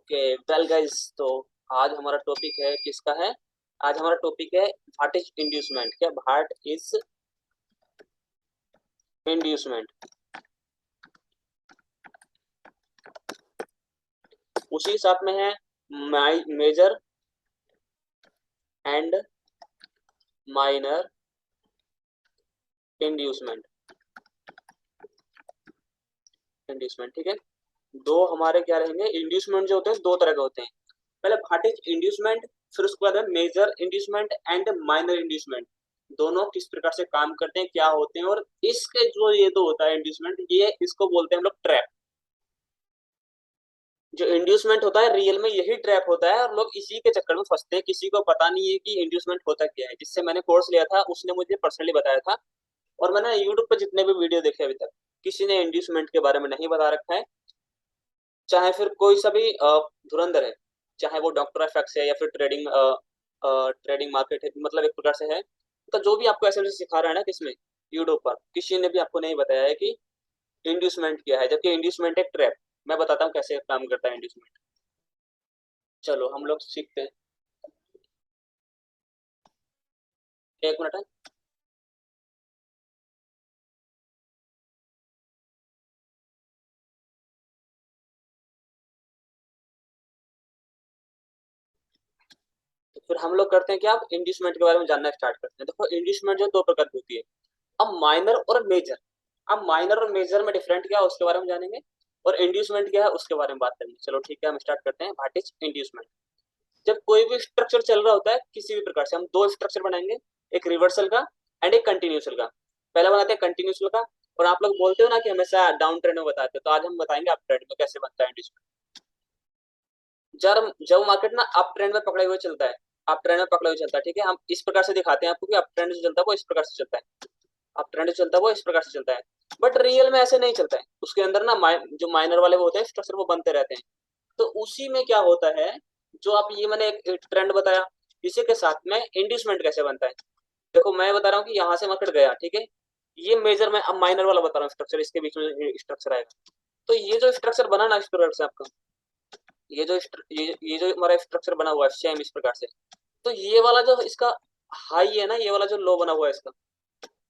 Okay well guys, तो आज हमारा टॉपिक है किसका है। आज हमारा टॉपिक है व्हाट इज इंड्यूसमेंट। क्या व्हाट इज इंड्यूसमेंट। उसी साथ में है major and minor inducement. Inducement ठीक है। दो हमारे क्या रहेंगे, इंड्यूसमेंट जो होते हैं दो तरह के होते हैं। पहले व्हाट इज इंड्यूसमेंट, फिर उसके बाद है major inducement and minor inducement. दोनों किस प्रकार से काम करते हैं, क्या होते हैं, और इसके जो ये दो होता है इंड्यूसमेंट, ये इसको बोलते हैं हम लोग ट्रैप। जो इंड्यूसमेंट होता है रियल में यही ट्रैप होता है और लोग इसी के चक्कर में फंसते हैं। किसी को पता नहीं है कि इंड्यूसमेंट होता क्या है। जिससे मैंने कोर्स लिया था उसने मुझे पर्सनली बताया था, और मैंने यूट्यूब पे जितने भी वीडियो देखे अभी तक किसी ने इंड्यूसमेंट के बारे में नहीं बता रखा है। चाहे फिर कोई सा भी धुरंधर है, चाहे वो डॉक्टर एफएक्स है या फिर ट्रेडिंग ट्रेडिंग मार्केट है, मतलब एक प्रकार से है। तो जो भी आपको ऐसे सिखा रहा है ना किसमें, यूट्यूब पर, किसी ने भी आपको नहीं बताया है कि इंड्यूसमेंट क्या है, जबकि इंड्यूसमेंट एक ट्रैप। मैं बताता हूँ कैसे काम करता है इंड्यूसमेंट। चलो हम लोग सीखते हैं। एक मिनट है। तो फिर हम लोग करते हैं कि आप इंड्यूसमेंट के बारे में जानना स्टार्ट करते हैं। देखो इंड्यूसमेंट जो दो प्रकार की होती है, अब माइनर और मेजर। अब माइनर और मेजर में डिफरेंट क्या है उसके बारे में जानेंगे, और इंड्यूसमेंट क्या है उसके बारे में बात करेंगे। चलो ठीक है, हम स्टार्ट करते हैं। What is inducement. जब कोई भी स्ट्रक्चर चल रहा होता है किसी भी प्रकार से, हम दो स्ट्रक्चर बनाएंगे, एक रिवर्सल का एंड एक कंटिन्यूसल का। पहला बनाते हैं कंटिन्यूसल का। और आप लोग बोलते हो ना कि हमेशा डाउन ट्रेंड में बताते हो, तो आज हम बताएंगे अप ट्रेंड में कैसे बनता है इंड्यूसमेंट। जब जब मार्केट ना अप ट्रेंड में पकड़े हुए चलता है, अप ट्रेंड में पकड़े हुए चलता है, ठीक है, हम इस प्रकार से दिखाते हैं आपको कि अप ट्रेंड जो चलता है वो इस प्रकार से चलता है। अप ट्रेंड जो चलता है वो इस प्रकार से चलता है। बट रियल में ऐसे नहीं चलता है। उसके अंदर ना जो माइनर वाले वो होते हैं स्ट्रक्चर, वो बनते रहते हैं। तो उसी में क्या होता है, जो आप ये मैंने एक ट्रेंड बताया, इसी के साथ में इंड्यूसमेंट कैसे बनता है। देखो मैं बता रहा हूँ कि यहाँ से मार्केट गया, ठीक है, ये मेजर में अब माइनर वाला बता रहा हूँ स्ट्रक्चर, इसके बीच में स्ट्रक्चर आएगा। तो ये जो स्ट्रक्चर बना ना इस प्रकार से आपका, ये जो हमारा स्ट्रक्चर बना हुआ है सेम इस प्रकार से। तो ये वाला जो इसका हाई है ना, ये वाला जो लो बना हुआ है इसका,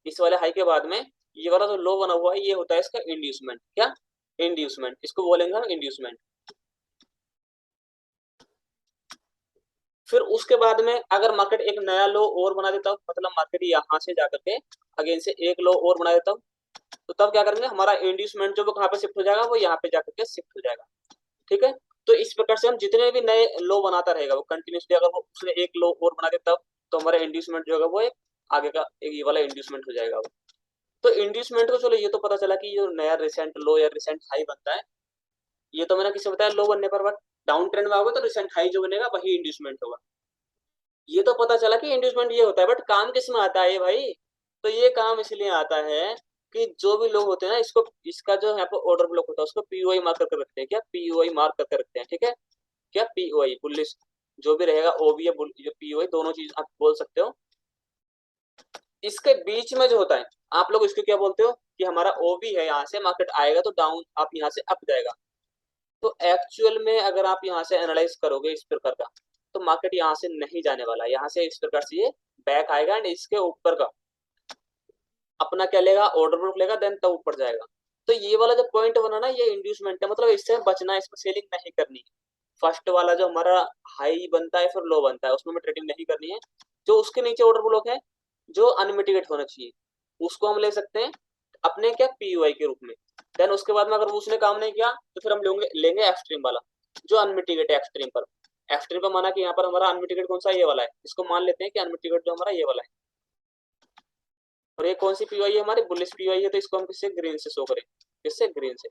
इस वाले हाई के बाद में ये वाला जो लो बना हुआ है, ये होता है इसका इंड्यूसमेंट। क्या इंड्यूसमेंट, इसको बोलेंगे हम इंड्यूसमेंट। फिर उसके बाद में अगर मार्केट एक नया लो और बना देता हूँ, मतलब मार्केट यहाँ से जाकर के अगेन से एक लो और बना देता हूँ, तो तब क्या करेंगे, हमारा इंड्यूसमेंट जो वो कहाँ पे शिफ्ट हो जाएगा, वो यहाँ पे जाकर के शिफ्ट हो जाएगा। ठीक है। तो इस प्रकार से हम जितने भी नए लो बनाता रहेगा वो कंटिन्यूसली, अगर वो उसने एक लो और बना देता तो हमारा इंड्यूसमेंट जो होगा वो एक आगे का एक ये वाला इंड्यूसमेंट हो जाएगा वो। तो इंड्यूसमेंट को चलो ये तो पता चला कि जो नया रिसेंट लो या रिसेंट हाई बनता है, ये तो मैंने किसी बताया लो बनने पर, बट डाउन ट्रेंड में आओगे तो रिसेंट हाई जो बनेगा वही इंड्यूसमेंट होगा। ये तो पता चला कि इंड्यूसमेंट ये होता है, बट काम किस में आता है ये भाई। तो ये काम इसलिए आता है कि जो भी लोग होते हैं ना, इसको इसका जो यहाँ पे ऑर्डर ब्लॉक होता है उसको पीओआई मार्क करके रखते हैं। क्या पीओआई मार्क करके रखते हैं, ठीक है। क्या पीओआई बुलिश जो भी रहेगा, ओबी या जो पीओआई, दोनों चीज आप बोल सकते हो। इसके बीच में जो होता है, आप लोग इसको क्या बोलते हो कि हमारा ओबी है, यहाँ से मार्केट आएगा तो डाउन, आप यहाँ से अप जाएगा। तो एक्चुअल में अगर आप यहाँ से एनालाइज करोगे इस प्रकार का, तो मार्केट यहाँ से नहीं जाने वाला, यहाँ से इस प्रकार से ये बैक आएगा एंड इसके ऊपर का अपना क्या लेगा, ऑर्डर बुक लेगा, देन तब ऊपर जाएगा। तो ये वाला जो पॉइंट बना ना, ये इंड्यूसमेंट है, मतलब इससे बचना है, इसमें सेलिंग नहीं करनी है। फर्स्ट वाला जो हमारा हाई बनता है फिर लो बनता है, उसमें हमें ट्रेडिंग नहीं करनी है। जो उसके नीचे ऑर्डर ब्लॉक है जो अनमिटिगेट होना चाहिए, उसको हम ले सकते हैं अपने क्या पीयूआई के रूप में। देन उसके बाद में अगर उसने काम नहीं किया तो फिर हम लेंगे लेंगे एक्सट्रीम वाला जो अनमिटिगेट है एक्सट्रीम पर। एक्सट्रीम पर माना कि यहाँ पर हमारा अनमिटिगेट कौन सा, ये वाला है, इसको मान लेते हैं कि अनमिटिगेट जो हमारा ये वाला है। और ये कौन सी पीयूआई है, हमारी बुलिश पीयूआई है, तो इसको हम किससे, ग्रीन से शो करें, किससे, ग्रीन से।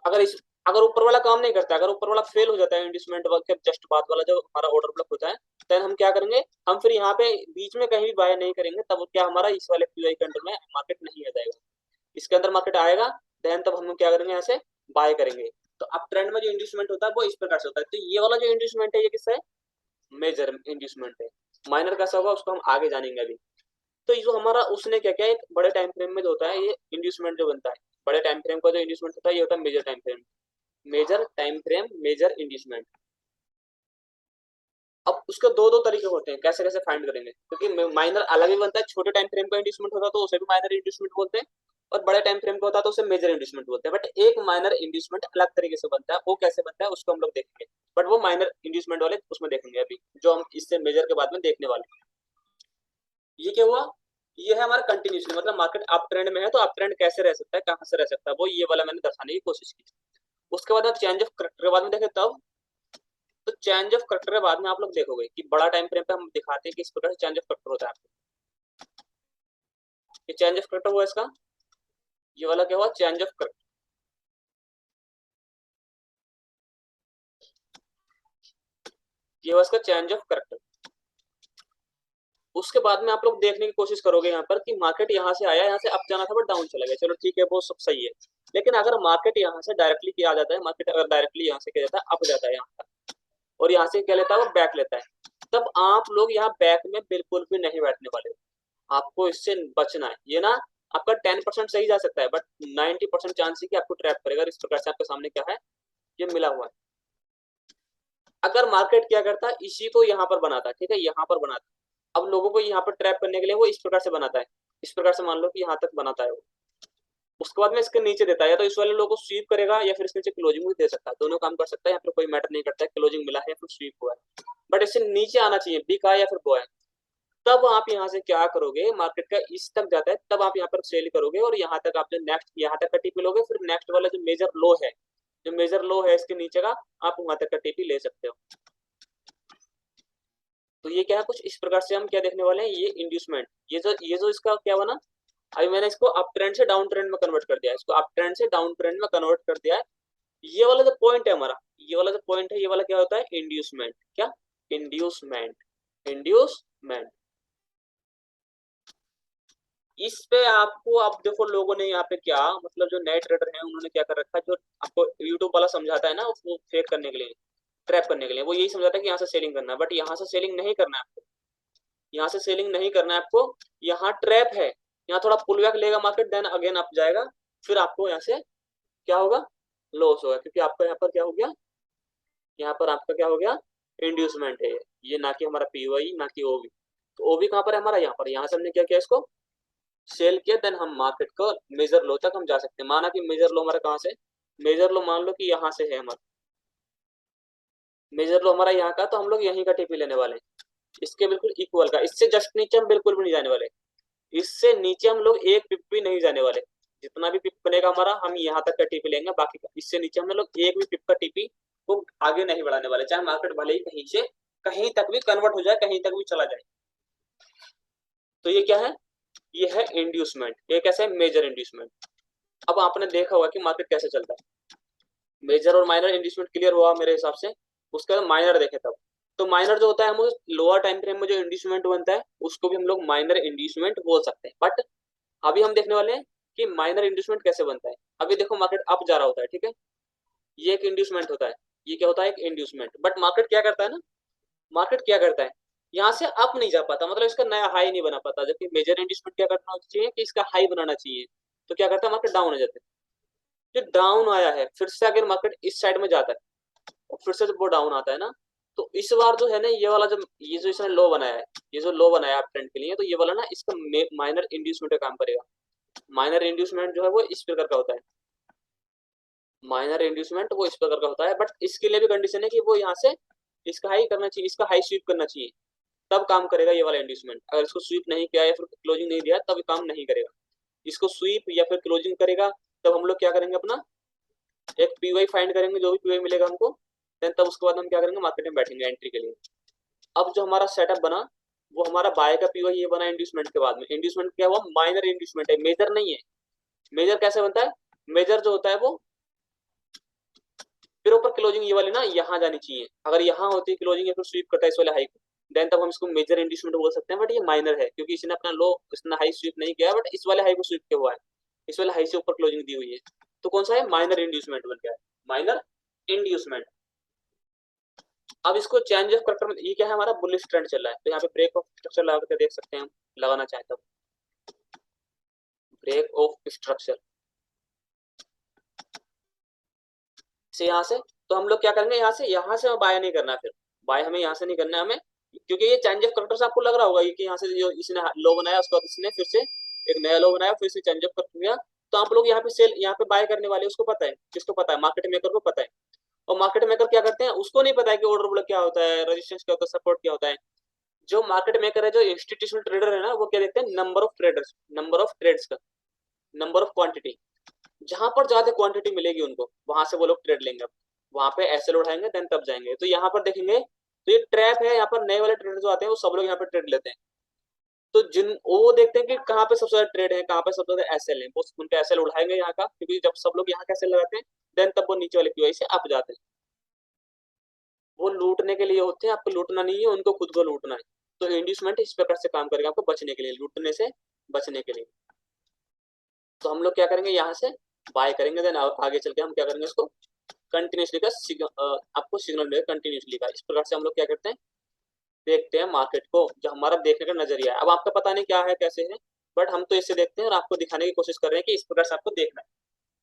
अगर इस अगर ऊपर वाला काम नहीं करता, अगर ऊपर वाला फेल हो जाता है इंड्यूसमेंट के जस्ट बाद वाला जो हमारा ऑर्डर ब्लॉक होता है, देन हम क्या करेंगे, हम फिर यहाँ पे बीच में कहीं भी बाय नहीं करेंगे, तब क्या हमारा इस वाले पीयूआई के अंडर में मार्केट नहीं आ जाएगा। इसके अंदर मार्केट आएगा, देन तब हम क्या करेंगे, यहाँ से बाय करेंगे। तो अब ट्रेंड में जो इंड्यूसमेंट होता है वो इस प्रकार से होता है। तो ये वाला जो इंड्यूसमेंट है ये किसका है, मेजर इंड्यूसमेंट है। माइनर कैसा होगा उसको हम आगे जानेंगे अभी। तो ये जो हमारा उसने क्या किया, एक बड़े टाइम फ्रेम में जो होता है ये इंड्यूसमेंट जो बनता है, बड़े टाइम फ्रेम का जो इंड्यूसमेंट होता है ये होता है major time frame, major time frame, major inducement. अब उसके दो दो तरीके होते हैं, कैसे कैसे फाइंड करेंगे, क्योंकि माइनर अलग भी बनता है, छोटे टाइम फ्रेम का इंड्यूसमेंट होता है तो उसे भी माइनर इंड्यूसमेंट बोलते हैं, और बड़े टाइम फ्रेम का होता है तो उसे मेजर इंड्यूसमेंट बोलते हैं। बट एक माइनर इंड्यूसमेंट अलग तरीके से बनता है, वो कैसे बनता है उसको हम लोग देखेंगे, बट वो माइनर इंड्यूसमेंट वाले उसमें देखेंगे अभी, जो हम इससे मेजर के बाद में देखने वाले हैं। ये क्या हुआ, ये है हमारा कंटिन्यूसली, मतलब मार्केट अप ट्रेंड में है तो अप ट्रेंड कैसे रह सकता है, कहां से रह सकता है, वो ये वाला मैंने दर्शाने की कोशिश की। उसके बाद आप चेंज ऑफ करेक्टर के बाद में देखें तब, तो चेंज ऑफ करेक्टर के बाद में आप लोग देखोगे कि बड़ा टाइम फ्रेम पे हम दिखाते हैं कि इस प्रकार से चेंज ऑफ करेक्टर होता है आपको। ये चेंज ऑफ करेक्टर हुआ इसका, ये वाला क्या हुआ, चेंज ऑफ करेक्टर, ये हुआ इसका चेंज ऑफ करेक्टर। उसके बाद में आप लोग देखने की कोशिश करोगे यहाँ पर कि मार्केट यहाँ से आया, यहाँ से अप जाना था बट डाउन चला गया, चलो ठीक है वो सब सही है। लेकिन अगर मार्केट यहाँ से डायरेक्टली किया जाता है, मार्केट अगर डायरेक्टली यहाँ से किया जाता है, अप जाता है यहाँ तक, और यहाँ से क्या लेता है वो बैक लेता है, तब आप लोग यहाँ बैक में बिल्कुल भी नहीं बैठने वाले हो, आपको इससे बचना है। ये ना आपका 10% सही जा सकता है बट 90% चांस है कि आपको ट्रैप करेगा। इस प्रकार से आपके सामने क्या है, ये मिला हुआ है। अगर मार्केट क्या करता है, इसी को यहाँ पर बनाता है, ठीक है, यहाँ पर बनाता है, अब लोगों को यहाँ पर ट्रैप करने के लिए वो इस प्रकार से बनाता है, इस प्रकार से मान लो कि यहाँ तक बनाता है वो, उसके बाद में इसके नीचे देता है, या तो इस वाले लोगों को स्वीप करेगा या फिर इसके नीचे क्लोजिंग भी दे सकता है, दोनों काम कर सकता है, या फिर कोई मैटर नहीं करता है क्लोजिंग मिला है या फिर स्वीप हुआ है, बट इससे नीचे आना चाहिए, बिक है या फिर बॉय। तब आप यहाँ से क्या करोगे, मार्केट का इस तक जाता है तब आप यहाँ पर सेल करोगे, और यहाँ तक आप जो नेक्स्ट यहाँ तक का टिप लोगे, फिर नेक्स्ट वाला जो मेजर लो है, जो मेजर लो है इसके नीचे का, आप वहां तक का टिप ले सकते हो। तो ये क्या है, कुछ इस प्रकार से हम क्या देखने वाले हैं, ये इंड्यूसमेंट, ये जो इसका क्या बना, अभी मैंने इसको अप ट्रेंड से डाउन ट्रेंड में कन्वर्ट कर दिया है, इसको अप ट्रेंड से डाउन ट्रेंड में कन्वर्ट कर दिया है। ये वाला जो पॉइंट है हमारा, ये वाला जो पॉइंट है, ये वाला क्या होता है, इंड्यूसमेंट, क्या, इंड्यूसमेंट, इंड्यूसमेंट। इस पे आपको, अब देखो लोगों ने यहाँ पे क्या, मतलब जो नए ट्रेडर हैं उन्होंने क्या कर रखा है, जो आपको यूट्यूब वाला समझाता है ना उसको फेक करने के लिए, ट्रैप करने के लिए, वो यही समझाता है कि यहाँ से सेलिंग करना है, बट यहाँ से सेलिंग नहीं करना है आपको, यहाँ से सेलिंग नहीं करना है आपको, यहाँ ट्रैप है, यहाँ थोड़ा पुल बैक लेगा मार्केट, देन अगेन अप जाएगा, फिर आपको यहाँ से क्या होगा, लॉस होगा, क्योंकि आपका यहाँ पर क्या हो गया, यहाँ पर आपका क्या हो गया, इंड्यूसमेंट है ये, ना कि हमारा पीओई, ना कि ओवी। तो ओवी कहाँ पर है हमारा, यहाँ पर, यहाँ से हमने क्या किया, इसको सेल किया, देन हम मार्केट को मेजर लो तक हम जा सकते हैं। माना कि मेजर लो हमारा कहाँ से, मेजर लो मान लो कि यहाँ से है हमारा, मेजर लो हमारा यहाँ का, तो हम लोग यहीं का टीपी लेने वाले हैं, इसके बिल्कुल इक्वल का, इससे जस्ट नीचे हम बिल्कुल भी नहीं जाने वाले, इससे नीचे हम लोग एक पिप भी नहीं जाने वाले, जितना भी पिप बनेगा हमारा हम यहाँ तक का टीपी लेंगे, बाकी इससे नीचे हम लोग एक भी पिप का टीपी को आगे नहीं बढ़ाने वाले, चाहे मार्केट भले ही कहीं से कहीं तक भी कन्वर्ट हो जाए, कहीं तक भी चला जाए। तो ये क्या है, ये है इंड्यूसमेंट, ये कैसे है, मेजर इंड्यूसमेंट। अब आपने देखा होगा कि मार्केट कैसे चलता है, मेजर और माइनर इंड्यूसमेंट क्लियर हुआ मेरे हिसाब से। उसके बाद माइनर देखे तब, तो माइनर जो होता है, हम लोअर टाइम फ्रेम में जो इंड्यूसमेंट बनता है उसको भी हम लोग माइनर इंड्यूसमेंट बोल सकते हैं। बट अभी हम देखने वाले हैं कि माइनर इंड्यूसमेंट कैसे बनता है। अभी देखो मार्केट अप जा रहा होता है, ठीक है, ये एक इंड्यूसमेंट होता है, ये क्या होता है, एक इंड्यूसमेंट। बट मार्केट क्या करता है ना, मार्केट क्या करता है, यहाँ से अप नहीं जा पाता, मतलब इसका नया हाई नहीं बना पाता, जबकि मेजर इंड्यूसमेंट क्या करना चाहिए कि इसका हाई बनाना चाहिए, तो क्या करता है, मार्केट डाउन हो जाता है, जो डाउन आया है फिर से अगर मार्केट इस साइड में जाता है और फिर से जब वो डाउन आता है ना, तो इस बार जो है ना, ये वाला जब ये जो इसने लो बनाया है, ये जो लो बनाया है ट्रेंड के लिए, तो ये वाला ना इसका माइनर इंड्यूसमेंट का काम करेगा। माइनर इंड्यूसमेंट जो है वो इस प्रकार का होता है, माइनर इंड्यूसमेंट वो इस प्रकार का होता है, बट इसके लिए भी कंडीशन है कि वो यहाँ से इसका हाई करना चाहिए, इसका हाई स्वीप करना चाहिए, तब काम करेगा ये वाला इंड्यूसमेंट। अगर इसको स्वीप नहीं किया या फिर क्लोजिंग नहीं दिया तब काम नहीं करेगा, इसको स्वीप या फिर क्लोजिंग करेगा, तब हम लोग क्या करेंगे, अपना एक पीवाई फाइंड करेंगे, जो भी पीवाई मिलेगा हमको, देन तब उसके बाद हम क्या करेंगे, मार्केट में बैठेंगे एंट्री के लिए। अब जो हमारा सेटअप बना वो हमारा बाय का पीवाई ये बना इंड्यूसमेंट के बाद में। इंड्यूसमेंट क्या हुआ, माइनर इंड्यूसमेंट है, मेजर नहीं है। मेजर कैसे बनता है, मेजर जो होता है वो फिर ऊपर क्लोजिंग ये वाली ना यहाँ जानी चाहिए, अगर यहाँ होती है क्लोजिंग या फिर स्वीप करता है इस वाले हाई को, देन तब हम इसको मेजर इंड्यूसमेंट बोल सकते हैं। बट ये माइनर है क्योंकि इसने अपना लो इतना हाई स्वीप नहीं किया, बट इस वाले हाई को स्वीप किया हुआ है, इस वाले हाई से ऊपर क्लोजिंग दी हुई है, तो कौन सा है, माइनर इंड्यूसमेंट बन गया है, माइनर इंड्यूसमेंट। अब इसको चेंज ऑफ करेक्टर में, ये क्या है, हमारा बुलिश ट्रेंड चल रहा है, तो यहाँ पे ब्रेक ऑफ स्ट्रक्चर लगा करके देख सकते हैं हम, लगाना चाहे तब। ब्रेक ऑफ स्ट्रक्चर से यहाँ से, तो हम लोग क्या करेंगे यहाँ से हमें बाय नहीं करना, फिर बाय हमें यहाँ से नहीं करना है हमें, क्योंकि ये चेंज ऑफ करेक्टर्स आपको लग रहा होगा कि यहाँ से जो इसने लो बनाया उसके बाद इसने फिर से एक नया लो बनाया, फिर से चेंज ऑफ कर दिया, तो आप लोग यहाँ पे सेल, यहाँ पे बाय करने वाले उसको पता है, किसको पता है, मार्केट मेकर को पता है। और मार्केट मेकर क्या करते हैं, उसको नहीं पता है कि ऑर्डर ब्लॉक क्या होता है, रेजिस्टेंस क्या होता है, सपोर्ट क्या होता है। जो मार्केट मेकर है, जो इंस्टीट्यूशनल ट्रेडर है ना, वो क्या देखते हैं, number of traders, number of trades का, नंबर ऑफ क्वांटिटी, जहां पर ज्यादा क्वांटिटी मिलेगी उनको वहां से वो लोग ट्रेड लेंगे, वहां पे ऐसे उठाएंगे देन तब जाएंगे। तो यहाँ पर देखेंगे तो ये ट्रैप है, यहाँ पर नए वाले ट्रेडर जो आते हैं वो सब लोग यहाँ पे ट्रेड लेते हैं। तो जिन वो देखते हैं कि कहाँ पे सबसे ज्यादा ट्रेड है, कहाँ पे सबसे ज्यादा एसएल है, वो उनका एसएल उठाएंगे यहाँ का, क्योंकि जब सब लोग यहाँ का एसएल लगाते हैं देन तब वो नीचे वाले क्यूआई से अप जाते हैं। वो लूटने के लिए होते हैं, आपको लूटना नहीं है, उनको खुद को लूटना है। तो इंड्यूसमेंट इस प्रकार से काम करेगा, आपको बचने के लिए, लूटने से बचने के लिए। तो हम लोग क्या करेंगे, यहाँ से बाय करेंगे, देन आगे चल के हम क्या करेंगे, इसको कंटिन्यूसली का आपको सिग्नल मिलेगा कंटिन्यूसली का। इस प्रकार से हम लोग क्या करते हैं, देखते हैं मार्केट को, जो हमारा देखने का नजरिया है। अब आपका पता नहीं क्या है कैसे है, बट हम तो इससे देखते हैं और आपको दिखाने की कोशिश कर रहे हैं कि इस प्रकार से आपको देखना है।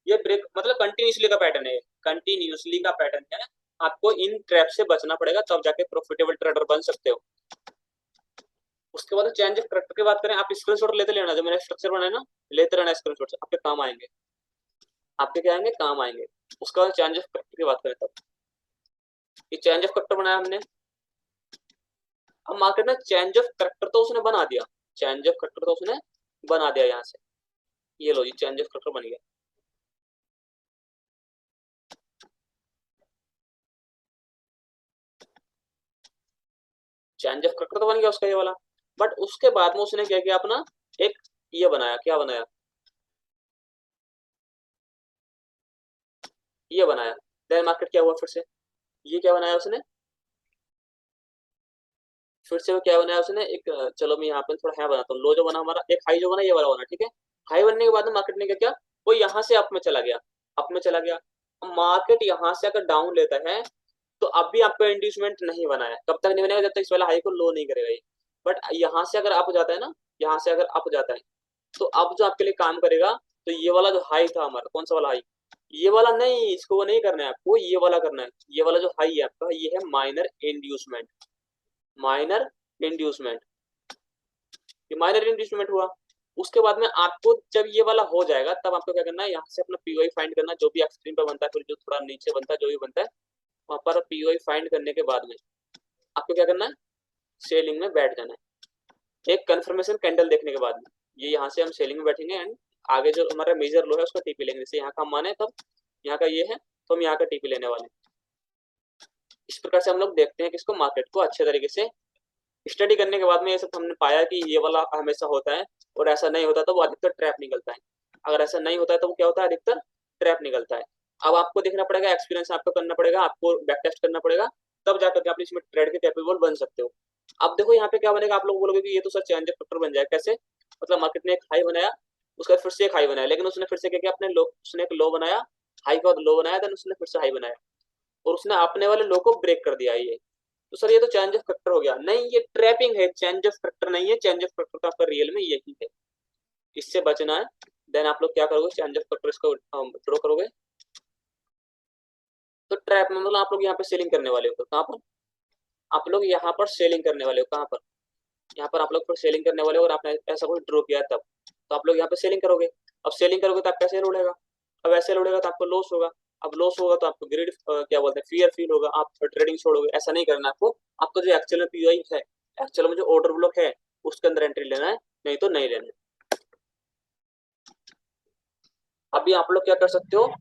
ये ब्रेक मतलब कंटिन्यूसली का पैटर्न है, कंटिन्यूसली का पैटर्न है। आपको इन ट्रैप से बचना पड़ेगा, तब जाके प्रॉफिटेबल ट्रेडर बन सकते हो। उसके बाद चेंज ऑफ करेक्टर की बात करें, आप स्क्रीनशॉट लेते लेना, जो मैंने स्ट्रक्चर बनाया ना, लेते रहना स्क्रीनशॉट, आपके काम आएंगे, आपके क्या आएंगे, काम आएंगे। उसके बाद चेंज ऑफ करेक्टर की बात करें, तब ये चेंज ऑफ करेक्टर बनाया हमने। अब मार्केट में चेंज ऑफ करेक्टर तो उसने बना दिया, चेंज ऑफ करेक्टर तो उसने बना दिया यहाँ से, ये लो जी चेंज ऑफ करेक्टर बन गया। चेंज ऑफ करेक्टर तो बन गया उसका ये वाला, बट उसके बाद में उसने क्या किया, अपना एक ये बनाया, क्या बनाया, ये बनाया। देन मार्केट क्या हुआ, फिर से ये क्या बनाया उसने, फिर से वो क्या बनाया उसने एक, चलो मैं यहाँ पे थोड़ा हाई बनाता हूँ, लो जो बना हमारा, एक हाई जो बना ये वाला बना, ठीक है। हाई बनने के बाद में मार्केट ने क्या किया, वो यहाँ से अप में चला गया, अप में चला गया। मार्केट यहाँ से अगर डाउन लेता है तो अब भी आपका इंड्यूसमेंट नहीं बना है, कब तक नहीं बनेगा, जब तक इस वाला हाई को लो नहीं करेगा ये। बट यहाँ से अगर अप जाता है ना, यहाँ से अगर अप जाता है, तो अब जो आपके लिए काम करेगा, तो ये वाला जो हाई था हमारा, कौन सा वाला हाई, ये वाला नहीं, इसको वो नहीं करना है आपको, ये वाला करना है। ये वाला जो हाई है आपका, ये है माइनर इंड्यूसमेंट, माइनर इंड्यूसमेंट, ये माइनर इंड्यूसमेंट हुआ। उसके बाद में आपको जब ये वाला हो जाएगा, तब आपको क्या करना है, यहाँ से अपना पीओआई फाइंड करना, जो भी एक्सट्रीम पे बनता है, फिर जो थोड़ा नीचे बनता है, जो भी बनता है, वहां पर पीओआई फाइंड करने के बाद में आपको क्या करना है, सेलिंग में बैठ जाना है। एक कंफर्मेशन कैंडल देखने के बाद में ये यहाँ से हम सेलिंग में बैठेंगे, एंड आगे जो हमारा मेजर लो है उसका टीपी लेंगे, जैसे यहाँ का मान है, तब यहाँ का ये है, तो हम यहाँ का टीपी लेने वाले हैं। इस प्रकार से हम लोग देखते हैं कि इसको, मार्केट को अच्छे तरीके से स्टडी करने के बाद में ये सब हमने पाया कि ये वाला हमेशा होता है, और ऐसा नहीं होता तो वो अधिकतर ट्रैप निकलता है। अगर ऐसा नहीं होता है तो वो क्या होता है, अधिकतर ट्रैप निकलता है। अब आपको देखना पड़ेगा, एक्सपीरियंस आपको करना पड़ेगा, आपको बैक टेस्ट करना पड़ेगा, तब जाकर आप इसमें ट्रेड के कैपेबल बन सकते हो। अब देखो यहाँ पे क्या बनेगा, आप लोग बोलोगे कि ये तो सर चेंज ऑफ फैक्टर बन जाए, कैसे, मतलब मार्केट ने एक हाई बनाया, उसका फिर से एक हाई बनाया, लेकिन उसने फिर से क्या किया, अपने लो, उसने एक लो बनाया, हाई का लो बनाया, देन उसने फिर से हाई बनाया, और उसने अपने वाले लो को ब्रेक कर दिया। ये तो सर ये तो चेंज ऑफ फैक्टर हो गया, नहीं ये ट्रैपिंग है, चेंज ऑफ फैक्टर नहीं है। चेंज ऑफ फैक्टर तो आपका रियल में यही है, इससे बचना है। देन आप लोग क्या करोगे, चेंज ऑफ फैक्टर इसको ड्रॉ करोगे, तो ट्रैप में मतलब आप लोग यहाँ पे सेलिंग करने वाले हो, कहाँ पर, आप लोग यहाँ पर सेलिंग करने वाले हो, कहाँ पर, यहाँ पर आप लोग फिर सेलिंग करने वाले हो, और आपने ऐसा कुछ ड्रॉ किया तब, तो आप लोग यहाँ पे सेलिंग करोगे। अब सेलिंग करोगे तो आप कैसे उड़ेगा, अब ऐसे उड़ेगा तो आपको लॉस होगा, अब लॉस होगा तो आपको ग्रेड क्या बोलते हैं, फियर फील होगा, आप ट्रेडिंग छोड़ोगे। ऐसा नहीं करना आपको, आपको जो एक्चुअल में पीओआई है, एक्चुअल में जो ऑर्डर ब्लॉक है, उसके अंदर एंट्री लेना है, नहीं तो नहीं लेना है। अभी आप लोग क्या कर सकते हो,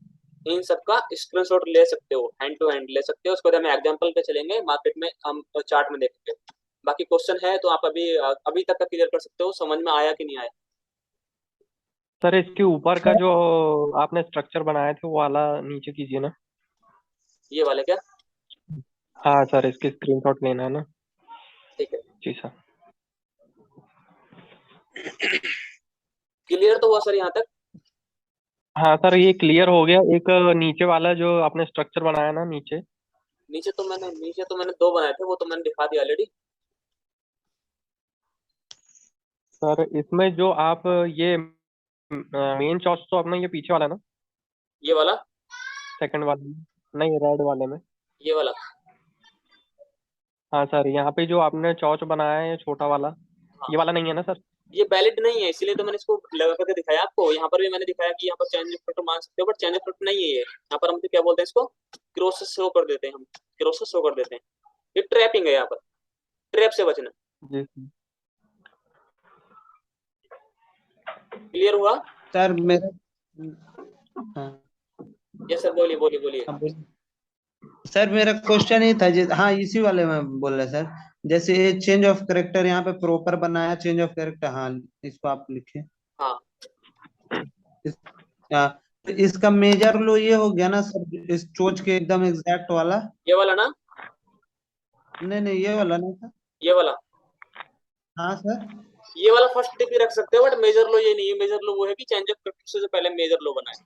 इन सबका स्क्रीनशॉट ले सकते हो, हैंड टू हैंड ले सकते हो। उसके बाद हम एग्जांपल पे चलेंगे, मार्केट में हम चार्ट में देखेंगे। बाकी क्वेश्चन है तो आप अभी अभी तक का क्लियर कर सकते हो, समझ में आया कि नहीं आया। सर इसके ऊपर का जो आपने स्ट्रक्चर बनाए थे वो वाला नीचे कीजिए ना। ये वाले क्या, हाँ सर, इसकी स्क्रीनशॉट लेना है ना। ठीक है, जी सर। क्लियर तो हुआ सर यहाँ तक। हाँ सर, ये क्लियर हो गया। एक नीचे वाला जो आपने स्ट्रक्चर बनाया ना नीचे। नीचे तो मैंने दो बनाए थे, वो तो मैंने दिखा दिया ऑलरेडी। सर इसमें जो आप ये मेन चॉइस तो अपना ये पीछे वाला है ना, ये वाला, सेकंड वाले में, नहीं रेड वाले में। ये वाला। हाँ सर, यहाँ पे जो आपने चौच बनाया है ये छोटा वाला, हाँ, ये वाला नहीं है ना सर? ये वैलिड नहीं है, इसीलिए तो मैंने इसको लगा करके दिखाया आपको। यहाँ पर भी मैंने दिखाया कि यहाँ पर चेंज फैक्टर मान सकते हो, बट चेंज फैक्टर नहीं है ये। यहाँ पर हम तो क्या बोलते हैं इसको, क्रॉस शो कर देते हैं, हम क्रॉस शो कर देते हैं। ये ट्रैपिंग है, यहाँ पर ट्रैप से बचना। जी क्लियर हुआ? सर मेरा, हाँ यस सर, बोलिए बोलिए बोलिए। हाँ, बोलिए। सर मेरा क्वेश्चन ये था हाँ इसी वाले में बोल रहे सर, जैसे ये चेंज ऑफ कैरेक्टर यहाँ पे प्रॉपर बनाया, चेंज ऑफ कैरेक्टर, हाँ इसको आप लिखे। हाँ, इस, हाँ, तो इसका मेजर लो ये हो गया ना सर, इस चोच के एकदम एग्जैक्ट वाला? ये वाला ना, नहीं नहीं ये वाला नहीं था। ये वाला, हाँ सर। ये वाला फर्स्ट टिप ही रख सकते हो, बट मेजर लो ये नहीं है। मेजर लो वो है कि चेंज ऑफ फैक्टर से जो पहले मेजर लो बनाए।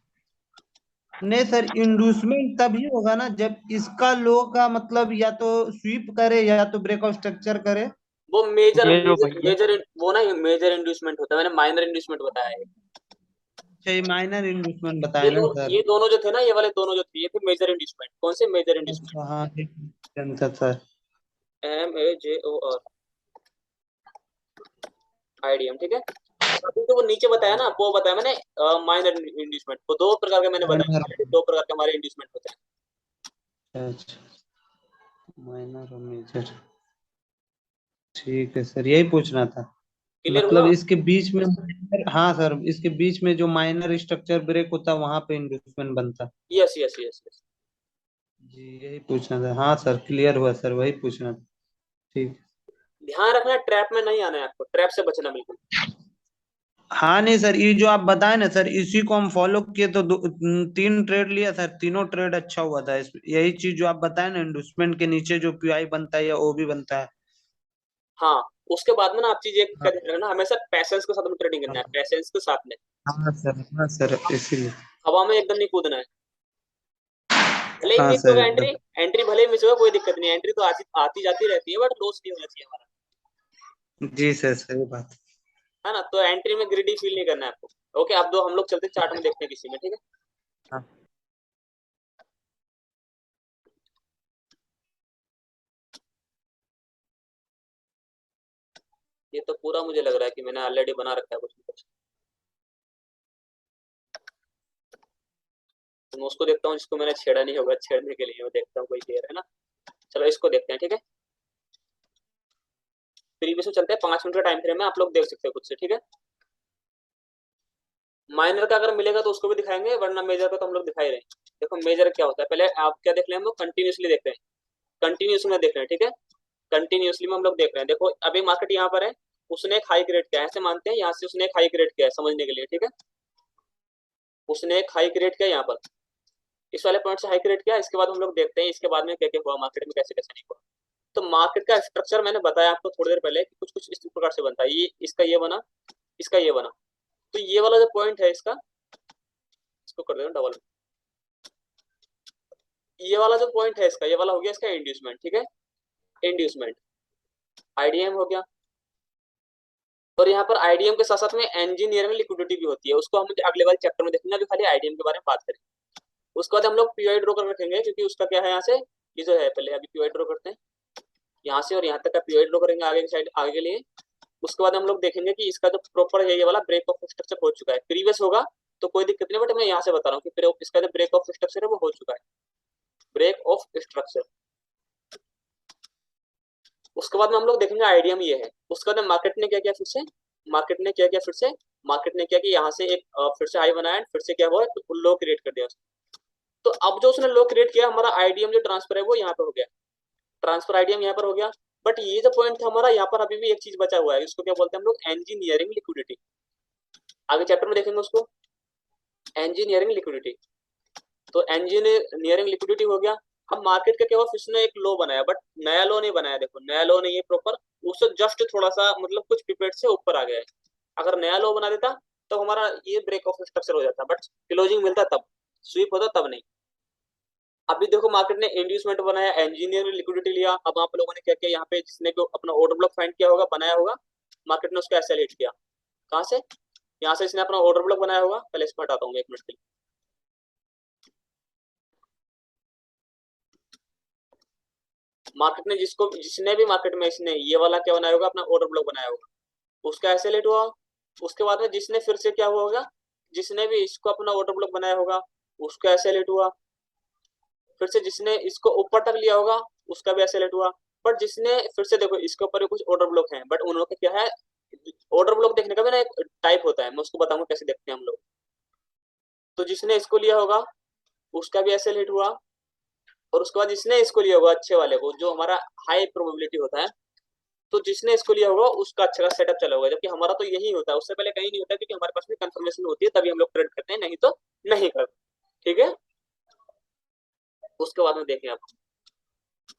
नहीं सर, इंड्यूसमेंट तभी होगा ना जब इसका लो का मतलब या तो स्वीप करे या तो ब्रेक ऑफ स्ट्रक्चर करे। वो मेजर ये जो मेजर भैया, मेजर वो ना, मेजर इंड्यूसमेंट होता है, मैंने माइनर इंड्यूसमेंट बताया है। अच्छा ये माइनर इंड्यूसमेंट बताए ना सर? ये दोनों जो थे ना, ये वाले दोनों जो थे, ये थे मेजर इंड्यूसमेंट। कौन से मेजर इंड्यूसमेंट? अच्छा हाँ ठीक है सर। MAJOR, आईडीएम, ठीक है। अभी तो वो नीचे बताया ना, वो बताया मैंने माइनर इंड्यूसमेंट। वो दो प्रकार के मैंने माइनर, बताया, दो प्रकार के हमारे इंड्यूसमेंट होते हैं। अच्छा माइनर और मेजर, ठीक है सर यही पूछना था। क्लियर मतलब हुआ? इसके बीच में हाँ सर, इसके बीच में जो माइनर स्ट्रक्चर ब्रेक होता है वहां पे इंड्यूसमेंट बनता है। Yes yes yes yes. जी यही पूछना था, हाँ सर क्लियर हुआ सर, वही पूछना था। ठीक। ध्यान रखना, ट्रैप में नहीं आना है आपको, ट्रैप से बचना बिल्कुल। हाँ नहीं सर, ये जो आप बताए ना सर, इसी को हम फॉलो किए तो 3 ट्रेड लिया सर, तीनों ट्रेड अच्छा हुआ था। यही चीज जो आप बताए ना, इंडस्टमेंट के नीचे जो पीआई बनता है या ओबी बनता है। हाँ, उसके बाद में ना आप चीज एक का हाँ ध्यान रखना, हमेशा पैसेंस के साथ में ट्रेडिंग करना है, हाँ पैसेंस के साथ में। हाँ सर, हाँ सर इसीलिए। हवा में एकदम नहीं कूदना है। भले ही हाँ मिस सर होगा एकदम। एंट्री, एंट्री भले ही मिस होगा कोई दिक्कत नहीं, एंट्री तो आती आती जाती रहती है, बट लॉस नहीं होना चाहिए हमारा। जी सर सही बात। है ना? तो एंट्री में ग्रीडी फील नहीं करना है आपको। ओके, अब दो हम लोग चलते चार्ट में देखते हैं किसी में, ठीक है। हाँ ये तो पूरा मुझे लग रहा है कि मैंने ऑलरेडी बना रखा है कुछ ना कुछ। तो मैं उसको देखता हूँ जिसको मैंने छेड़ा नहीं होगा, छेड़ने के लिए मैं देखता हूँ कोई पेयर है ना। चलो इसको देखते हैं, ठीक है। प्रीवियस में चलते हैं, 5 मिनट का टाइम फ्रेम है, आप लोग देख सकते हो खुद से, ठीक है। माइनर का अगर मिलेगा तो उसको भी दिखाएंगे, वरना मेजर का तो हम लोग दिखा ही रहे हैं। देखो मेजर क्या होता है, पहले आप क्या देख रहे हैं, हम लोग कंटिन्यूसली देख रहे हैं, कंटिन्यूस में देख रहे हैं, ठीक है। कंटिन्यूसली में हम लोग देख रहे हैं। देखो अभी मार्केट यहाँ पर है, उसने एक हाई क्रिएट किया है, ऐसे मानते हैं यहाँ से उसने एक हाई क्रिएट किया है, समझने के लिए, ठीक है। उसने एक हाई क्रिएट किया यहाँ पर, इस वाले पॉइंट से हाई क्रिएट किया। इसके बाद हम लोग देखते हैं इसके बाद में क्या क्या हुआ मार्केट में, कैसे कैसे नहीं हुआ। तो मार्केट का स्ट्रक्चर मैंने बताया आपको थोड़ी देर पहले कि कुछ कुछ इस प्रकार से बनता है। ये इसका ये बना, इसका ये बना। तो ये वाला जो पॉइंट है इसका, इसको कर देना डबल। ये वाला जो पॉइंट है इसका, ये वाला हो गया इसका इंड्यूसमेंट, ठीक है। इंड्यूसमेंट आईडीएम हो गया। और यहाँ पर आईडीएम के साथ साथ में इंजीनियरिंग लिक्विडिटी भी होती है, उसको हम अगले वाले चैप्टर में देखेंगे। अभी खाली आईडीएम के बारे में बात करें। उसके बाद हम लोग पीआई ड्रॉ कर रखेंगे, क्योंकि उसका क्या है यहाँ से, ये जो है पहले अभी पीआई ड्रॉ करते हैं यहाँ से, और यहाँ तक का पीआई ड्रॉ करेंगे आगे की साइड, आगे के लिए। उसके बाद हम लोग देखेंगे कि इसका जो प्रॉपर है ये वाला ब्रेक ऑफ स्ट्रक्चर हो चुका है। प्रीवियस होगा तो कोई दिक्कत नहीं, बट मैं यहाँ से बता रहा हूँ कि इसका जो ब्रेक ऑफ स्ट्रक्चर है वो हो चुका है, ब्रेक ऑफ स्ट्रक्चर। उसके बाद में हम लोग देखेंगे आईडीएम ये है। उसके बाद मार्केट ने क्या किया फिर से, मार्केट ने क्या किया फिर से, मार्केट ने क्या किया यहाँ से एक फिर से हाई बनाया, फिर से क्या हुआ तो लो क्रिएट कर दिया उसने। तो अब जो उसने लो क्रिएट किया, हमारा आईडीएम जो ट्रांसफर है वो यहाँ पे हो गया, ट्रांसफर आईडीएम यहाँ पर हो गया। बट ये जो पॉइंट था हमारा, यहाँ पर अभी भी एक चीज बचा हुआ है, इसको क्या बोलते हैं हम लोग, इंजीनियरिंग लिक्विडिटी। आगे चैप्टर में देखेंगे उसको, इंजीनियरिंग लिक्विडिटी। तो इंजीनियरिंग लिक्विडिटी हो गया। अब मार्केट का क्या हुआ, फिर उसने एक लो बनाया, बट नया लो नहीं बनाया। देखो नया लो नहीं है प्रॉपर, उससे जस्ट थोड़ा सा मतलब कुछ पिपेट से ऊपर आ गया है। अगर नया लो बना देता तो हमारा ये ब्रेक ऑफ स्ट्रक्चर हो जाता, बट क्लोजिंग मिलता तब, स्वीप होता तब नहीं। अभी देखो मार्केट ने इंड्यूसमेंट बनाया, इंजीनियर लिक्विडिटी लिया। अब आप लोगों ने क्या किया, यहाँ पे जिसने को अपना ऑर्डर ब्लॉक फाइंड किया होगा, बनाया होगा, मार्केट ने उसको ऐसे हिट किया। कहाँ से, यहाँ से इसने अपना ऑर्डर ब्लॉक बनाया होगा, पहले इसको हटाता हूँ 1 मिनट के लिए। मार्केट ने जिसने भी मार्केट में इसने ये वाला क्या बनाया होगा, अपना ऑर्डर ब्लॉक बनाया होगा, उसका ऐसे लेट हुआ। उसके बाद में जिसने फिर से क्या हुआ होगा, जिसने भी इसको अपना ऑर्डर ब्लॉक बनाया होगा उसका ऐसे लेट हुआ। फिर से जिसने इसको ऊपर तक लिया होगा उसका भी ऐसे लेट हुआ। बट जिसने फिर से देखो इसके ऊपर भी कुछ ऑर्डर ब्लॉक हैं, बट उन लोग का क्या है, ऑर्डर ब्लॉक देखने का भी ना एक टाइप होता है, मैं उसको बताऊंगा कैसे देखते हैं हम लोग। तो जिसने इसको लिया होगा उसका भी ऐसे लेट हुआ, और उसके बाद जिसने इसको लिया होगा अच्छे वाले को, जो हमारा हाई प्रोबेबिलिटी होता है, तो जिसने इसको लिया होगा उसका अच्छा खासा सेटअप चला होगा। जबकि हमारा तो यही होता है, उससे पहले कहीं नहीं होता, क्योंकि हमारे पास में कंफर्मेशन होती है तभी हम लोग ट्रेड करते हैं, नहीं तो नहीं करते। ठीक है, उसके बाद में देखें आप,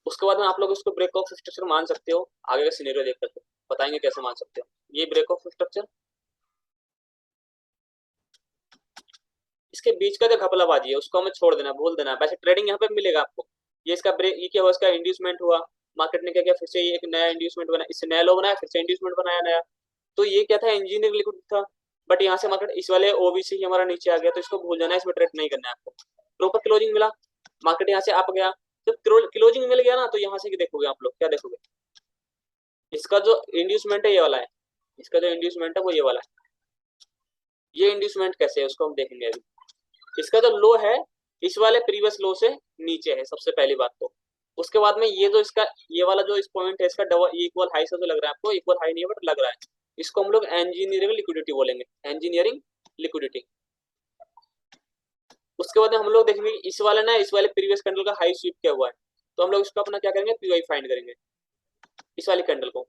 उसके बाद में आप लोग इसको ब्रेक ऑफ स्ट्रक्चर मान सकते हो। आगे का सिनेरियो देख करके बताएंगे कैसे मान सकते हो ये ब्रेक ऑफ स्ट्रक्चर। इसके बीच का जो घपलाबाजी है उसको हमें छोड़ देना, भूल देना। वैसे ट्रेडिंग यहाँ पे मिलेगा आपको। ये इसका ब्रेक, ये क्या हुआ, इसका इंड्यूसमेंट हुआ। मार्केट ने क्या किया, फिर से ये एक नया इंड्यूसमेंट बना, इससे नया लो बनाया, फिर से इंड्यूसमेंट बनाया नया। तो ये क्या था, इंजीनियरिंग लिक्विड था। बट यहाँ से मार्केट इस वाले ओबीसी ही हमारा नीचे आ गया, तो इसको भूल जाना, इसमें ट्रेड नहीं करना है आपको। प्रॉपर क्लोजिंग मिला, मार्केट यहाँ से अप गया। जब क्लोजिंग मिल गया ना, तो यहाँ से देखोगे आप लोग, क्या देखोगे, इसका जो इंड्यूसमेंट है ये वाला है, इसका जो इंड्यूसमेंट है वो ये वाला है। ये इंड्यूसमेंट कैसे है उसको हम देखेंगे अभी। इसका जो लो है इस वाले प्रीवियस लो से नीचे है, सबसे पहली बात तो। उसके बाद में ये जो इसका ये वाला जो इस पॉइंट है, इसका डबल इक्वल हाई से जो लग रहा है आपको, इक्वल हाई नहीं है बट लग रहा है, इसको हम लोग इंजीनियरिंग लिक्विडिटी बोलेंगे, इंजीनियरिंग लिक्विडिटी। उसके बाद हम लोग देखेंगे इस वाले ना, इस वाले प्रीवियस कैंडल का हाई स्वीप क्या हुआ है, तो हम लोग इसको अपना क्या करेंगे, पीवाई फाइंड करेंगे इस वाली कैंडल को।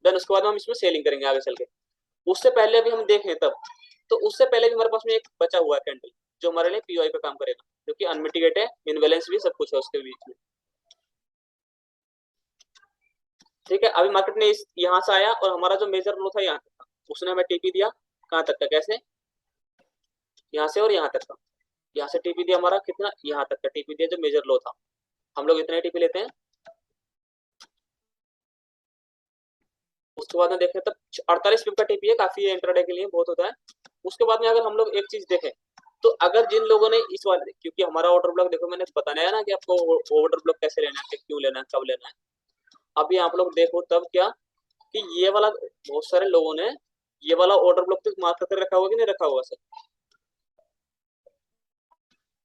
देन उसके बाद हम इसमें सेलिंग करेंगे आगे चल के। उससे पहले अभी हम देखें तब, तो उससे पहले भी हमारे पास में एक बचा हुआ है कैंडल जो हमारे लिए पीवाई का काम करेगा, क्योंकि अनमिटिगेट है, इनबैलेंस भी सब कुछ है उसके बीच में। ठीक है, अभी मार्केट ने इस यहाँ से आया और हमारा जो मेजर लो था यहाँ तक, उसने हमें टीपी दिया कहाँ तक का, कैसे, यहाँ से और यहाँ तक का। यहाँ से टीपी दिया हमारा कितना, यहाँ तक का टीपी दिया जो मेजर लो था। हम लोग इतने टीपी लेते हैं। उसके बाद में देखें तब 48 पिप का टीपी है, काफी है इंट्राडे के लिए, बहुत होता है। उसके बाद में अगर हम लोग एक चीज देखें, तो अगर जिन लोगों ने इस वाले, क्योंकि हमारा ऑर्डर ब्लॉक देखो मैंने बताया है ना कि आपको ऑर्डर ब्लॉक कैसे लेना है, क्यों लेना है, कब लेना है। अभी आप लोग देखो तब क्या कि ये वाला बहुत सारे लोगों ने ये वाला ऑर्डर ब्लॉक तो मार्क करके रखा होगा कि नहीं रखा होगा सर,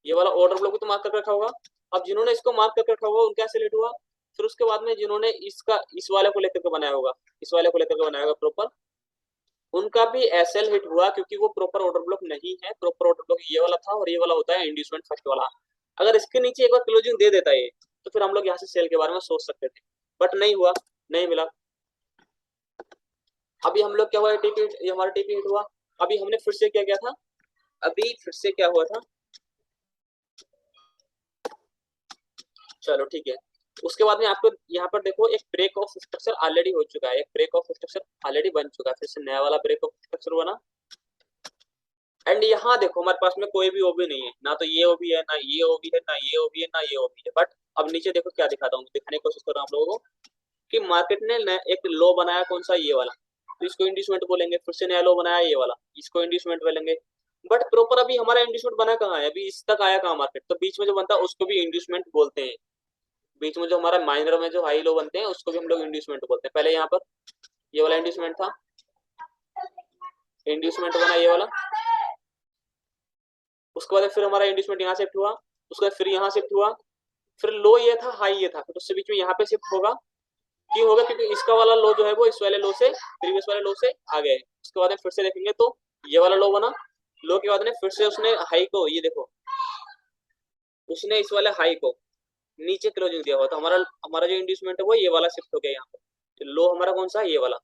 ये वाला ऑर्डर ब्लॉक तो मार्क करके रखा होगा। अब जिन्होंने इसको मार्क करके रखा होगा उनका ऐसे लेट हुआ। फिर उसके बाद में जिन्होंने इसका इस वाले को लेकर के बनाया होगा, इस वाले को लेकर के बनाया होगा प्रॉपर, उनका भी एसएल हिट हुआ, क्योंकि वो प्रॉपर ऑर्डर ब्लॉक नहीं है। प्रॉपर ऑर्डर ब्लॉक ये वाला था और ये वाला होता है इंड्यूसमेंट फर्स्ट वाला। अगर इसके नीचे एक बार क्लोजिंग दे देता है तो फिर हम लोग यहाँ से सेल के बारे में सोच सकते थे, बट नहीं हुआ, नहीं मिला। अभी हम लोग क्या हुआ, टीपी, हमारा टीपी हिट हुआ। अभी हमने फिर से क्या किया था, अभी फिर से क्या हुआ था, चलो ठीक है। उसके बाद में आपको यहाँ पर देखो एक ब्रेक ऑफ स्ट्रक्चर ऑलरेडी हो चुका है, एक ब्रेक ऑफ स्ट्रक्चर ऑलरेडी बन चुका है, फिर से नया वाला ब्रेक ऑफ स्ट्रक्चर बना। एंड यहाँ देखो हमारे पास में कोई भी ओबी नहीं है, ना तो ये ओबी है, ना ये ओबी है, ना ये ओबी है, ना ये ओबी है। बट अब नीचे देखो क्या दिखाता हूँ, दिखाने की कोशिश कर रहा हूँ आप लोगों को कि मार्केट ने एक लो बनाया, कौन सा, ये वाला, तो इसको इंड्यूसमेंट बोलेंगे। फिर से नया लो बनाया ये वाला, इसको इंड्यूसमेंट बोलेंगे। बट प्रॉपर अभी हमारा इंड्यूसमेंट बना कहाँ है, अभी इस तक आया कहाँ मार्केट, तो बीच में जो बनता है उसको भी इंड्यूसमेंट बोलते हैं। बीच में जो हमारा माइनर में जो हाई लो बनते हैं उसको भी हम लोग इंड्यूसमेंट बोलते हैं। पहले यहाँ पर ये वाला इंड्यूसमेंट था, इंड्यूसमेंट बना ये वाला। उसके बाद फिर हमारा इंड्यूसमेंट यहाँ शिफ्ट हुआ, उसके बाद फिर यहाँ शिफ्ट हुआ, फिर लो ये था, हाई ये था, फिर उससे बीच में यहाँ पे शिफ्ट होगा। क्यों होगा, क्योंकि इसका वाला लो जो है वो इस वाले लो से, प्रीवियस वाले लो से आ गए। उसके बाद फिर से देखेंगे तो ये वाला लो बना, लो के बाद में फिर से उसने हाई को, ये देखो उसने इस वाले हाई को नीचे क्लोजिंग दिया हुआ, तो हमारा हमारा जो इंड्यूसमेंट है वो ये वाला शिफ्ट हो गया यहाँ पे। लो हमारा कौन सा, ये वाला,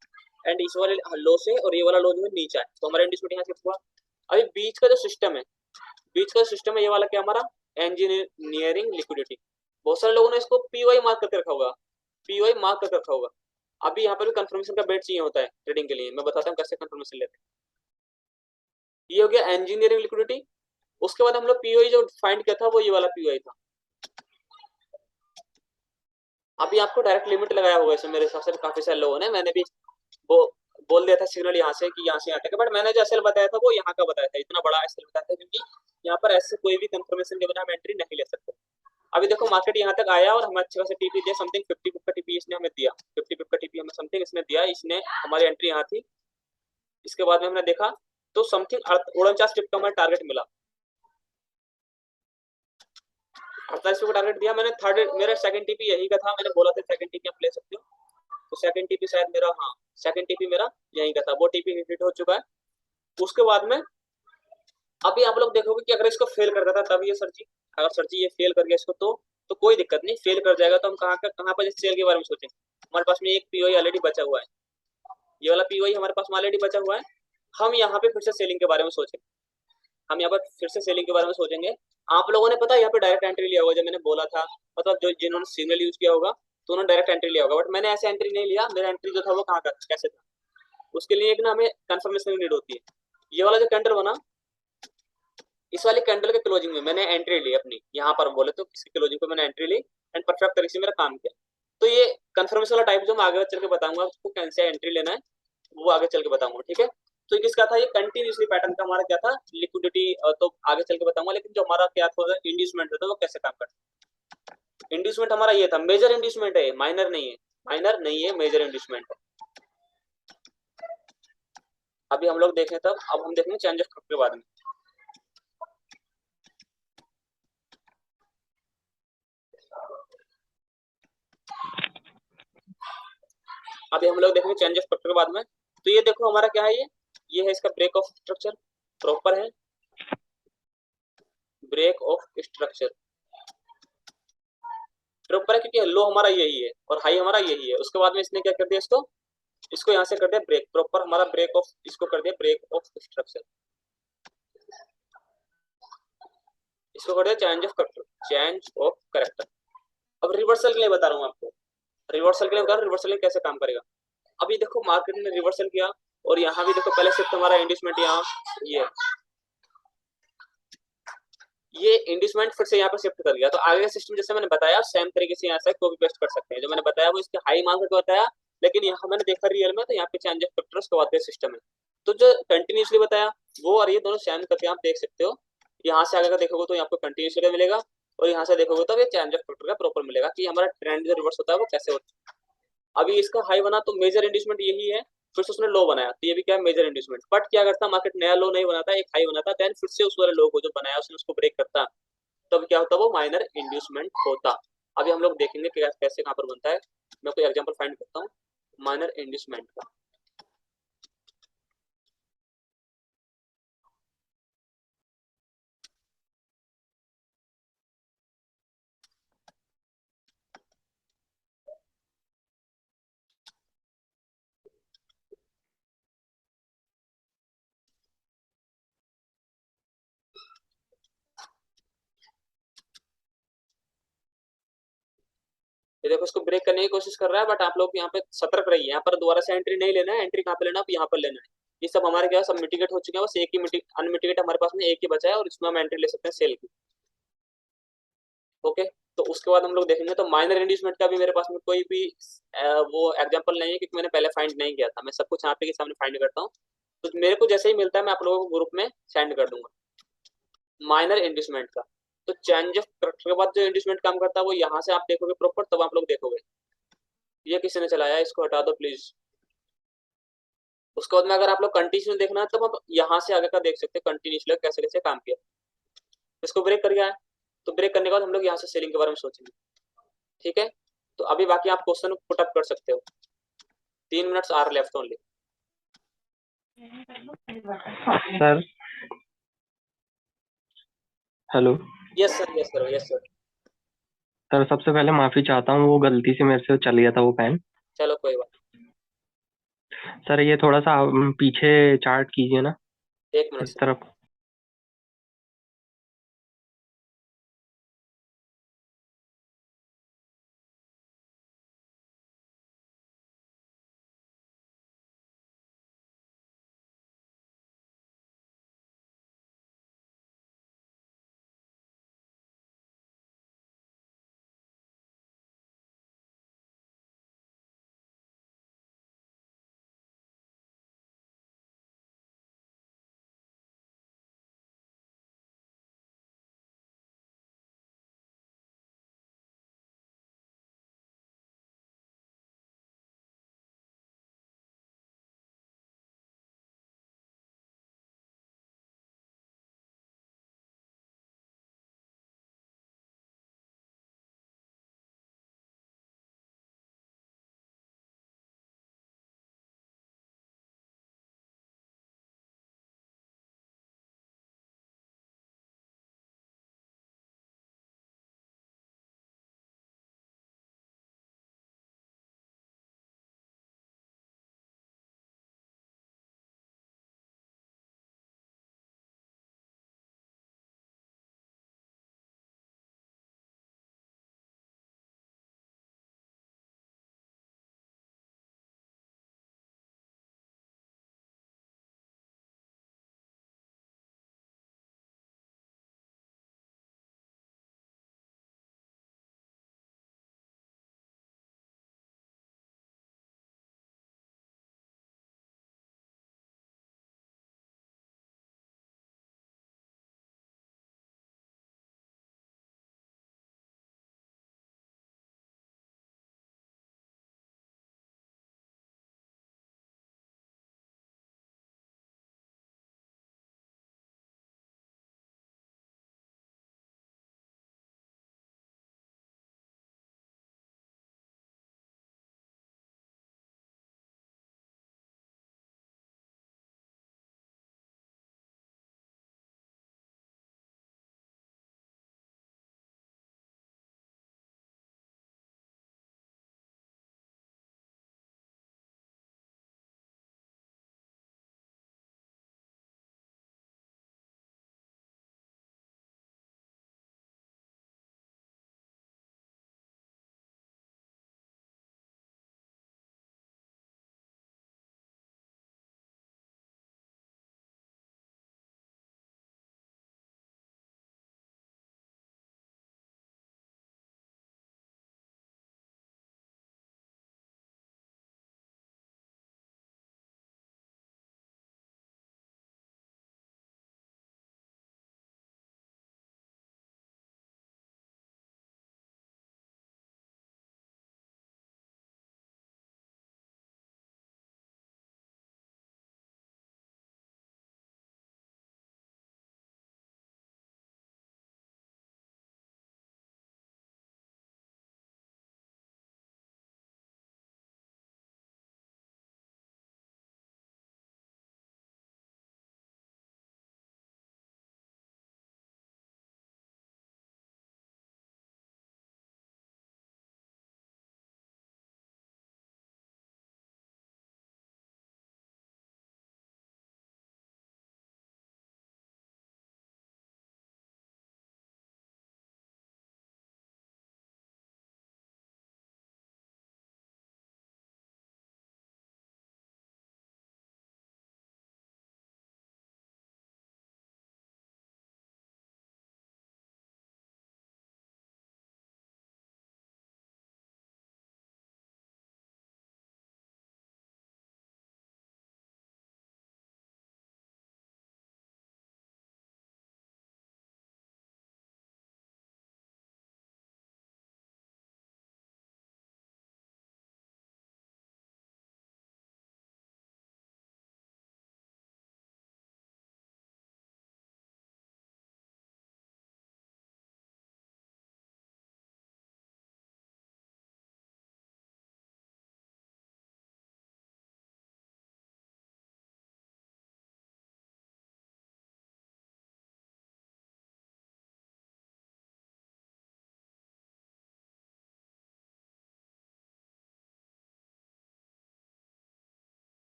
एंड इस वाले लो से और ये वाला लो जो है नीचे है, तो हमारा इंड्यूसमेंट यहाँ शिफ्ट हुआ। अभी बीच का जो सिस्टम है, बीच का सिस्टम है ये वाला क्या हमारा, इंजीनियरिंग लिक्विडिटी। बहुत सारे लोगों ने इसको पीवाई मार्क करके रखा होगा, पीवाई मार्क करके रखा होगा। अभी यहाँ पर भी कंफर्मेशन का बेट चाहिए होता है ट्रेडिंग के लिए, मैं बताता हूँ कैसे कंफर्मेशन लेते हैं। ये हो गया इंजीनियरिंग लिक्विडिटी। उसके बाद हम लोग पीओई जो फाइंड किया था वो ये वाला पीओई था। अभी आपको डायरेक्ट लिमिट लगाया होगा इसमें, मेरे हिसाब से काफी सारे लोगों ने, मैंने भी वो बोल दिया था सिग्नल यहाँ से कि यहाँ से यहाँ तक, बट मैंने जो एसएल बताया था वो यहाँ का बताया था, इतना बड़ा एसएल बताया था, क्योंकि यहाँ पर ऐसे कोई भी कंफर्मेशन के बिना हम एंट्री नहीं ले सकते। अभी देखो मार्केट यहाँ तक आया और हमें अच्छे खासे टीपी दिया, समथिंग 50 पिप का टीपी इसने हमें दिया, 50 पिप का टीपी हमें समथिंग इसने दिया, इसने हमारी एंट्री यहाँ थी। इसके बाद में हमने देखा तो समथिंग 49 पिप का हमें टारगेट मिला, 48 का टारगेट दिया मैंने। थर्ड मेरा सेकंड टीपी यही का था, मैंने बोला था सेकंड टीपी आप ले सकते हो, तो सेकंड टीपी शायद मेरा, हाँ सेकंड टीपी मेरा यही का था, वो टीपी हिट हो चुका है। उसके बाद में अभी आप लोग देखोगे कि अगर इसको फेल कर देता तब ये सर जी, अगर सर जी ये फेल कर गया इसको तो कोई दिक्कत नहीं, फेल कर जाएगा तो हम कहाँ पर सेल के बारे में सोचेंगे। हमारे पास में एक पीओई ऑलरेडी बचा हुआ है, ये वाला पीओई हमारे पास ऑलरेडी बचा हुआ है, हम यहाँ पे फिर से सेलिंग के बारे में सोचेंगे, हम यहाँ पर फिर से सेलिंग के बारे में सोचेंगे। आप लोगों ने पता है यहाँ पे डायरेक्ट एंट्री लिया होगा, जब मैंने बोला था, मतलब जो जिन्होंने सिग्नल यूज किया होगा तो उन्होंने डायरेक्ट एंट्री लिया होगा, बट मैंने ऐसे एंट्री नहीं लिया, मेरा एंट्री जो था वो कहाँ का कैसे था, उसके लिए एक ना हमें कंफर्मेशन नीड होती है। ये वाला जो कैंडल बना, इस वाली कैंडल के क्लोजिंग में मैंने एंट्री ली अपनी, यहाँ पर बोले तो इसकी क्लोजिंग पे मैंने एंट्री ली एंड परफेक्ट तरीके से मेरा काम किया। तो ये कंफर्मेशन वाला टाइप जो मैं आगे चल के बताऊंगा आपको कैसे एंट्री लेना है, वो आगे चल के बताऊंगा, ठीक है। तो ये किसका था, ये कंटिन्यूसली पैटर्न का हमारा क्या था, लिक्विडिटी, तो आगे चल के बताऊंगा। लेकिन जो हमारा क्या था इंड्यूसमेंट था वो कैसे काम करता है। इंड्यूसमेंट हमारा ये था, मेजर इंड्यूसमेंट है, माइनर नहीं है, माइनर नहीं है, मेजर इंड्यूसमेंट है। अभी हम लोग देखें तब, अब हम देखेंगे चेंज ऑफ के बाद में। अभी हम लोग देखेंगे चेंज ऑफ स्ट्रक्चर के बाद में। तो ये देखो हमारा क्या है, ये है इसका ब्रेक ऑफ स्ट्रक्चर, प्रॉपर है ब्रेक ऑफ स्ट्रक्चर, प्रॉपर है क्योंकि लो हमारा यही है और हाई हमारा यही है। उसके बाद में इसने क्या कर दिया, इसको यहाँ से कर दिया ब्रेक, प्रॉपर हमारा ब्रेक ऑफ, इसको कर दिया ब्रेक ऑफ स्ट्रक्चर, इसको कर दिया change of character, change of character. अब रिवर्सल के लिए बता रहा हूँ आपको, रिवर्सल के लिए बता रहा हूँ, रिवर्सल कैसे काम करेगा। अभी देखो मार्केट ने रिवर्सल किया और यहाँ भी देखो पहले शिफ्ट हमारा इंड्यूसमेंट, यहाँ ये इंड्यूसमेंट फिर से यहाँ पे शिफ्ट कर गया। तो आगे का सिस्टम जैसे मैंने बताया सेम तरीके से यहाँ से कॉपी पेस्ट कर सकते हैं, जो मैंने बताया वो इसके हाई मार्केट को बताया, लेकिन यहाँ मैंने देखा रियल में तो यहाँ पे चेंज ऑफ फैक्टर्स के बाद सिस्टम है। तो जो कंटिन्यूसली बताया वो और ये दोनों सेम करके आप देख सकते हो। यहाँ से आगे का देखोगे तो आपको कंटिन्यूसली मिलेगा और यहाँ से देखोगे तो ये चेंज ऑफ फैक्टर का प्रॉपर मिलेगा कि हमारा ट्रेंड जो रिवर्स होता है वो कैसे होता है। अभी इसका हाई बना तो मेजर इंड्यूसमेंट यही है, फिर से उसने लो बनाया तो ये भी क्या है मेजर इंड्यूसमेंट। बट क्या करता मार्केट नया लो नहीं बनाता, एक हाई बनाता, देन फिर से उस वाले लो को जो बनाया उसने उसको ब्रेक करता, तब क्या होता वो माइनर इंड्यूसमेंट होता। अभी हम लोग देखेंगे कि कैसे कहाँ पर बनता है। मैं कोई एग्जांपल फाइंड करता हूँ माइनर इंड्यूसमेंट का। ये देखो इसको ब्रेक करने की कोशिश कर रहा है, बट आप लोग यहाँ पे सतर्क रहिए, यहाँ पर दोबारा से एंट्री नहीं लेना है। एंट्री कहाँ पे लेना है, यहाँ पर लेना है। ये सब हमारे क्या सब मिटिगेट हो चुके हैं, बस एक ही अनमिटिगेट हमारे पास में एक ही बचा है और इसमें हम एंट्री ले सकते हैं सेल की। ओके, तो उसके बाद हम लोग देखेंगे तो माइनर इंड्यूसमेंट का भी मेरे पास में कोई भी वो एग्जांपल नहीं है क्योंकि मैंने पहले फाइंड नहीं किया था। मैं सब कुछ यहाँ पे के सामने फाइंड करता हूँ, तो मेरे को जैसे ही मिलता है मैं आप लोगों को ग्रुप में सेंड कर दूंगा माइनर इंड्यूसमेंट का। तो चेंज ऑफ कैरेक्टर के बाद जो इंड्यूसमेंट काम करता है वो यहाँ से आप देखोगे प्रॉपर, तब आप लोग देखोगे। ये किसी ने चलाया, इसको हटा दो प्लीज। उसके बाद में अगर आप लोग कंटिन्यूस देखना है तब आप यहाँ से आगे का देख सकते हैं कंटिन्यूसली कैसे कैसे काम किया। इसको ब्रेक कर गया है तो ब्रेक करने के बाद हम लोग यहाँ से सेलिंग के बारे में सोचेंगे, ठीक है। तो अभी बाकी आप क्वेश्चन पुट अप कर सकते हो, 3 minutes are left only. Sir hello. Yes sir, yes sir, yes sir. Sir सबसे पहले माफी चाहता हूँ, वो गलती से मेरे से चल गया था वो पेन। चलो कोई बात। सर ये थोड़ा सा पीछे चार्ट कीजिए ना, 1 मिनट इस तरफ।